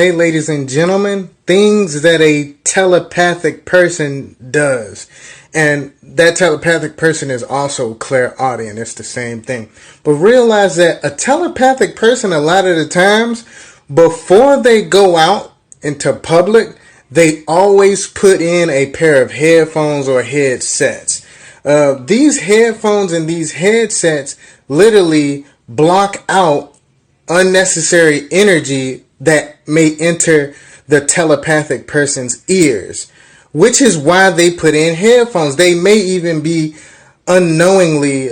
Okay, ladies and gentlemen, things that a telepathic person does. And that telepathic person is also clairaudient. It's the same thing. But realize that a telepathic person, a lot of the times, before they go out into public, they always put in a pair of headphones or headsets. These headphones and these headsets literally block out unnecessary energy that may enter the telepathic person's ears, which is why they put in headphones. They may even be unknowingly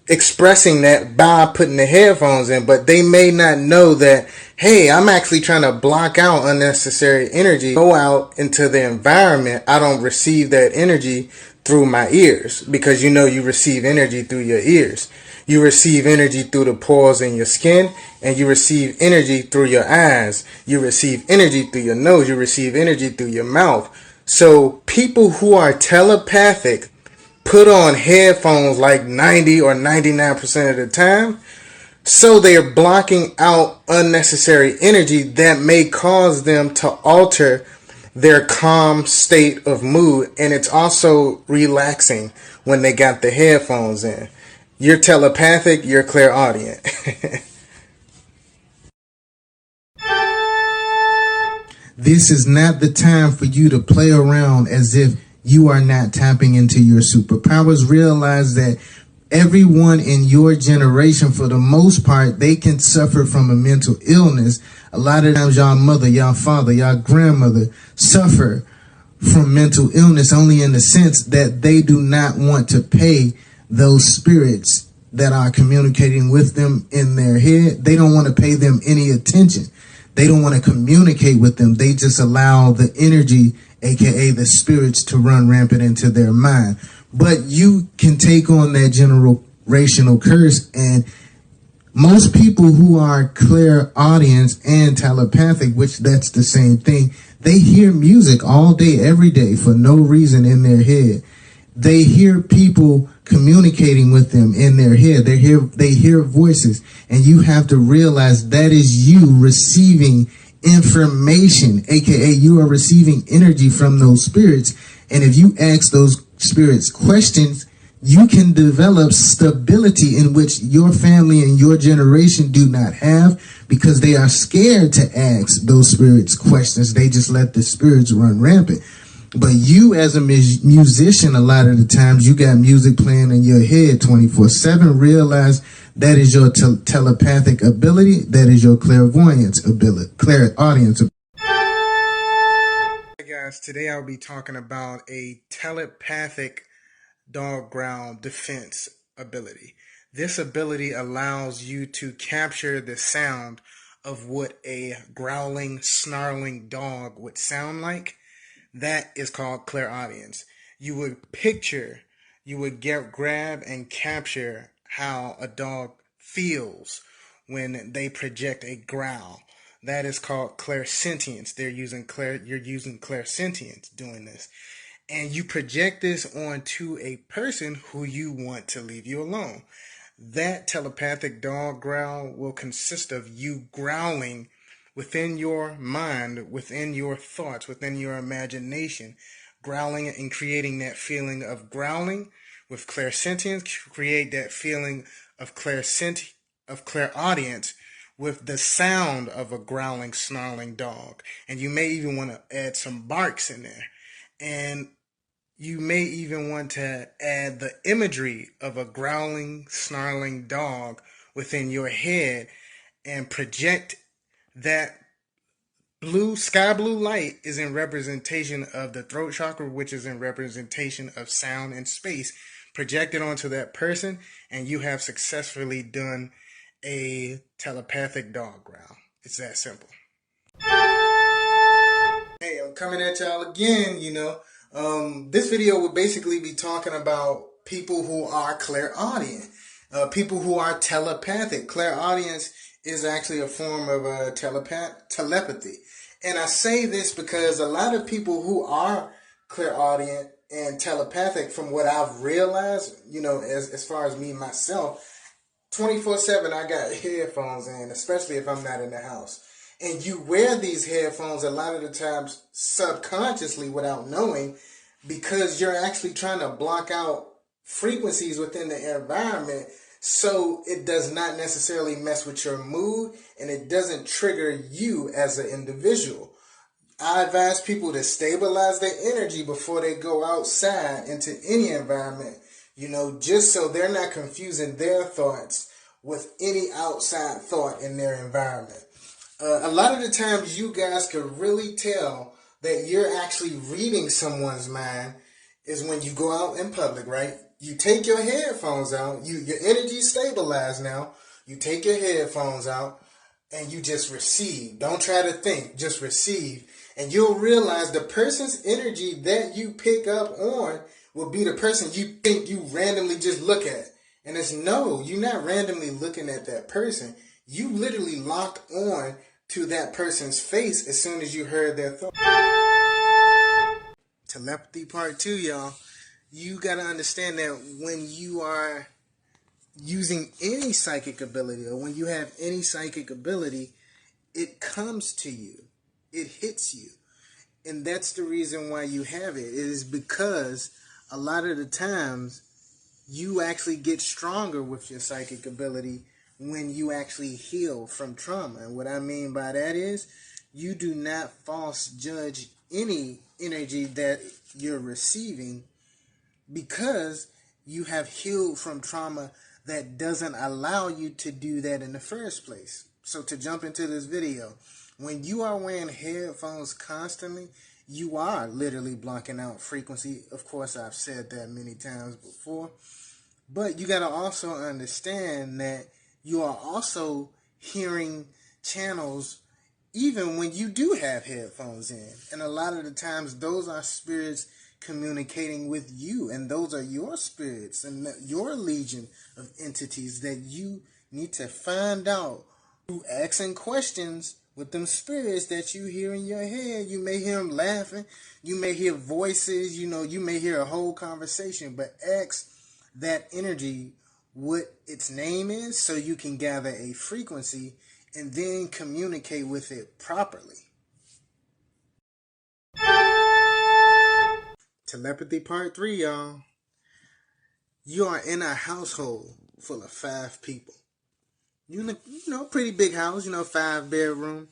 expressing that by putting the headphones in, but they may not know that, hey, I'm actually trying to block out unnecessary energy. Go out into the environment, I don't receive that energy through my ears, because you receive energy through your ears. You receive energy through the pores in your skin, and you receive energy through your eyes. You receive energy through your nose. You receive energy through your mouth. So people who are telepathic put on headphones like 90 or 99% of the time. So they're blocking out unnecessary energy that may cause them to alter their calm state of mood. And it's also relaxing when they got the headphones in. You're telepathic, you're clairaudient. This is not the time for you to play around as if you are not tapping into your superpowers. Realize that everyone in your generation, for the most part, they can suffer from a mental illness. A lot of times y'all mother, y'all father, y'all grandmother suffer from mental illness only in the sense that they do not want to pay those spirits that are communicating with them in their head. They don't want to pay them any attention. They don't want to communicate with them. They just allow the energy, aka the spirits, to run rampant into their mind. But you can take on that generational curse, and most people who are clairaudience and telepathic, which that's the same thing, they hear music all day, every day for no reason in their head. They hear people communicating with them in their head. They hear voices, and you have to realize that is you receiving information, aka you are receiving energy from those spirits. And if you ask those spirits questions, you can develop stability in which your family and your generation do not have, because they are scared to ask those spirits questions. They just let the spirits run rampant. But you, as a musician, a lot of the times you got music playing in your head 24/7. Realize that is your telepathic ability. That is your clairvoyance ability, clairaudience ability. Hey guys, today I'll be talking about a telepathic dog growl defense ability. This ability allows you to capture the sound of what a growling, snarling dog would sound like. That is called clairaudience. You would grab and capture how a dog feels when they project a growl. That is called clairsentience. You're using clairsentience doing this. And you project this onto a person who you want to leave you alone. That telepathic dog growl will consist of you growling within your mind, within your thoughts, within your imagination, growling and creating that feeling of growling with clairsentience, create that feeling of clairaudience with the sound of a growling, snarling dog. And you may even want to add some barks in there. And you may even want to add the imagery of a growling, snarling dog within your head and project that sky blue light is in representation of the throat chakra, which is in representation of sound and space. Project it onto that person, and you have successfully done a telepathic dog growl. It's that simple. Hey, I'm coming at y'all again, This video would basically be talking about people who are clairaudient, people who are telepathic. Clairaudience is actually a form of telepathy. And I say this because a lot of people who are clairaudient and telepathic, from what I've realized, as far as me, myself, 24/7, I got headphones in, especially if I'm not in the house. And you wear these headphones a lot of the times subconsciously without knowing, because you're actually trying to block out frequencies within the environment so it does not necessarily mess with your mood and it doesn't trigger you as an individual. I advise people to stabilize their energy before they go outside into any environment, just so they're not confusing their thoughts with any outside thought in their environment. A lot of the times you guys could really tell that you're actually reading someone's mind is when you go out in public, right? You take your headphones out, your energy stabilized now, you take your headphones out and you just receive. Don't try to think, just receive. And you'll realize the person's energy that you pick up on will be the person you think you randomly just look at. And it's no, you're not randomly looking at that person. You literally locked on to that person's face as soon as you heard their thought. Telepathy part 2, y'all. You got to understand that when you are using any psychic ability, or when you have any psychic ability, it comes to you. It hits you. And that's the reason why you have it. It is because a lot of the times you actually get stronger with your psychic ability when you actually heal from trauma. And what I mean by that is you do not false judge any energy that you're receiving, because you have healed from trauma that doesn't allow you to do that in the first place. So to jump into this video, when you are wearing headphones constantly, you are literally blocking out frequency. Of course, I've said that many times before. But you got to also understand that you are also hearing channels even when you do have headphones in. And a lot of the times those are spirits communicating with you, and those are your spirits and your legion of entities that you need to find out through asking questions with them spirits that you hear in your head. You may hear them laughing, you may hear voices, you may hear a whole conversation, but ask that energy what its name is so you can gather a frequency and then communicate with it properly. Telepathy part 3, y'all. You are in a household full of 5 people. You know, pretty big house, 5 bedroom,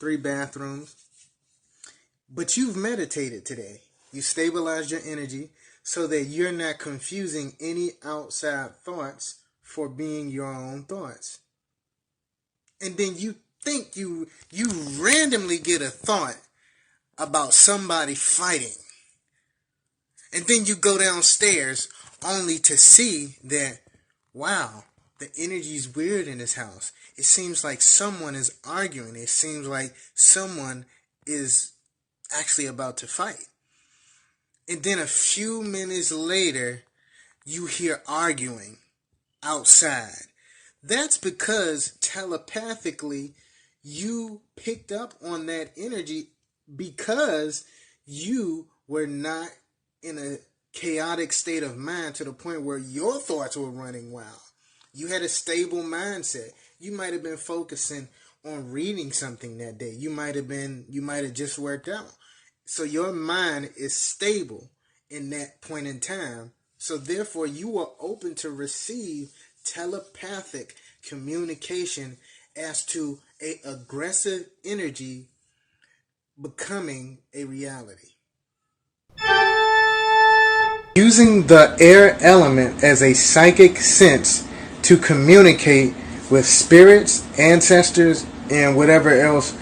3 bathrooms. But you've meditated today. You stabilized your energy so that you're not confusing any outside thoughts for being your own thoughts. And then you think you randomly get a thought about somebody fighting. And then you go downstairs only to see that, wow, the energy is weird in this house. It seems like someone is arguing. It seems like someone is actually about to fight. And then a few minutes later, you hear arguing outside. That's because telepathically you picked up on that energy because you were not in a chaotic state of mind to the point where your thoughts were running wild. You had a stable mindset. You might have been focusing on reading something that day. You might have just worked out. So your mind is stable in that point in time. So therefore you are open to receive telepathic communication as to an aggressive energy becoming a reality. Using the air element as a psychic sense to communicate with spirits, ancestors, and whatever else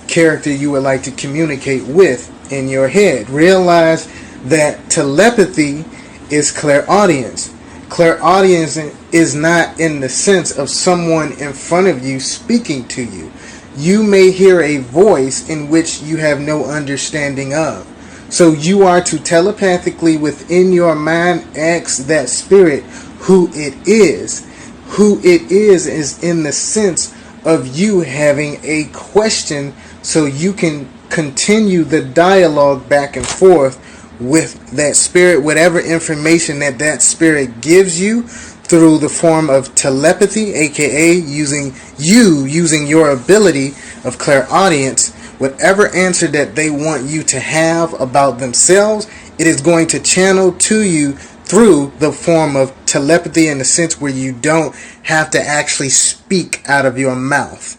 character you would like to communicate with in your head. Realize that telepathy is clairaudience. Clairaudience is not in the sense of someone in front of you speaking to you. You may hear a voice in which you have no understanding of. So you are to telepathically within your mind ask that spirit who it is. Who it is in the sense of you having a question so you can continue the dialogue back and forth with that spirit. Whatever information that spirit gives you, through the form of telepathy, aka using your ability of clairaudience. Whatever answer that they want you to have about themselves, it is going to channel to you through the form of telepathy, in the sense where you don't have to actually speak out of your mouth.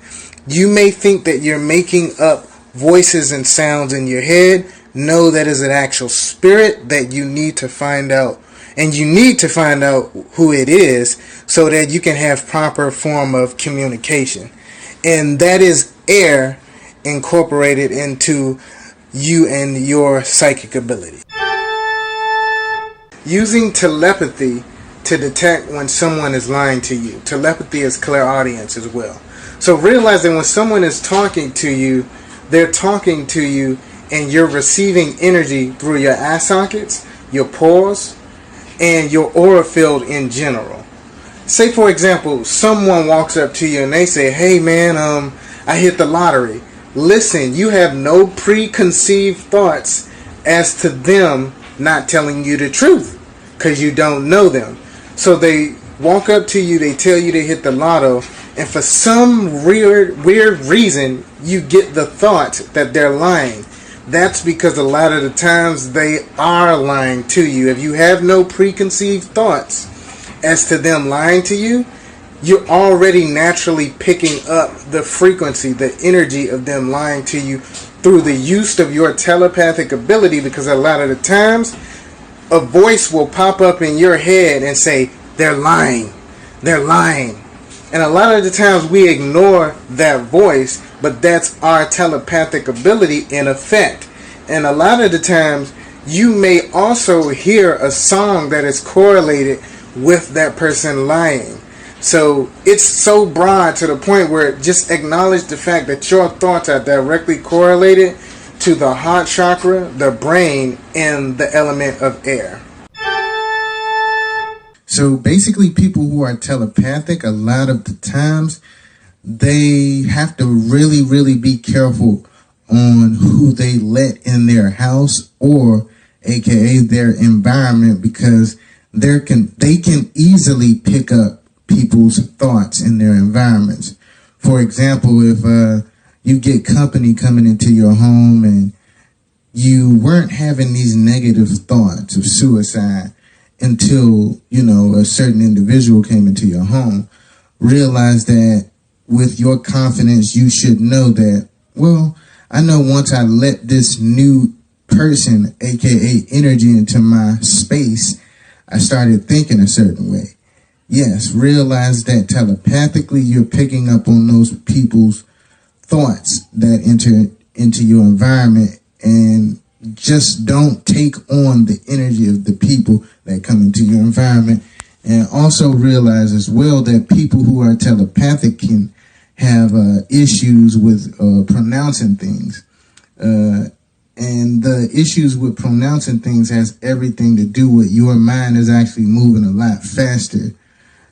You may think that you're making up voices and sounds in your head. No, that is an actual spirit that you need to find out. And you need to find out who it is so that you can have proper form of communication. And that is air incorporated into you and your psychic ability. Using telepathy to detect when someone is lying to you. Telepathy is clairaudience as well. So realize that when someone is talking to you, they're talking to you and you're receiving energy through your eye sockets, your pores, and your aura field in general. Say for example, someone walks up to you and they say, "Hey man, I hit the lottery." Listen, you have no preconceived thoughts as to them not telling you the truth, because you don't know them. So they walk up to you, they tell you they hit the lotto, and for some weird reason, you get the thought that they're lying. That's because a lot of the times they are lying to you. If you have no preconceived thoughts as to them lying to you, you're already naturally picking up the frequency, the energy of them lying to you through the use of your telepathic ability, because a lot of the times a voice will pop up in your head and say, "They're lying, they're lying." And a lot of the times we ignore that voice, but that's our telepathic ability in effect. And a lot of the times you may also hear a song that is correlated with that person lying. So it's so broad to the point where just acknowledge the fact that your thoughts are directly correlated to the heart chakra, the brain, and the element of air. So basically, people who are telepathic, a lot of the times, they have to really, really be careful on who they let in their house, or aka their environment, because they can easily pick up people's thoughts in their environments. For example, if you get company coming into your home and you weren't having these negative thoughts of suicide until, a certain individual came into your home, realize that with your confidence, you should know that, well, I know once I let this new person, aka energy, into my space, I started thinking a certain way. Yes, realize that telepathically you're picking up on those people's thoughts that enter into your environment, and just don't take on the energy of the people that come into your environment. And also realize as well that people who are telepathic can have issues with pronouncing things. And the issues with pronouncing things has everything to do with your mind is actually moving a lot faster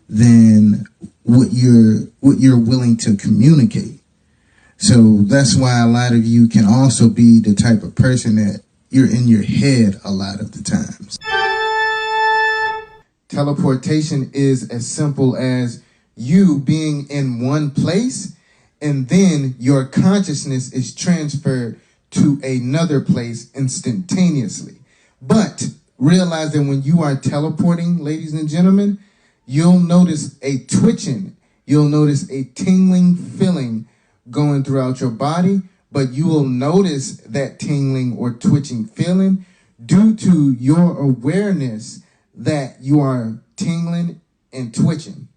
than what you're willing to communicate. So that's why a lot of you can also be the type of person that you're in your head a lot of the times. Teleportation is as simple as you being in one place and then your consciousness is transferred to another place instantaneously. But realize that when you are teleporting, ladies and gentlemen, you'll notice a twitching, you'll notice a tingling feeling going throughout your body, but you will notice that tingling or twitching feeling due to your awareness that you are tingling and twitching.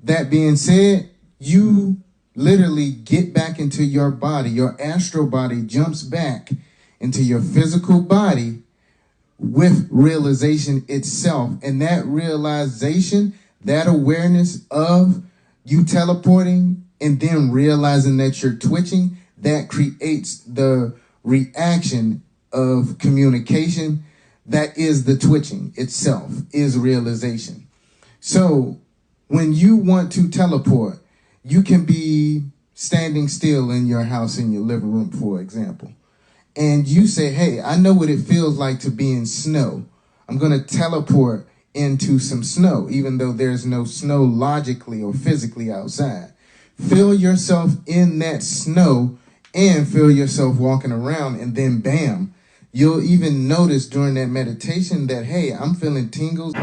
That being said, you literally get back into your body. Your astral body jumps back into your physical body with realization itself. And that realization, that awareness of you teleporting and then realizing that you're twitching, that creates the reaction of communication. That is the twitching itself, is realization. So when you want to teleport, you can be standing still in your house, in your living room, for example. And you say, hey, I know what it feels like to be in snow. I'm going to teleport into some snow, even though there's no snow logically or physically outside. Feel yourself in that snow and feel yourself walking around, and then bam, you'll even notice during that meditation that, hey, I'm feeling tingles.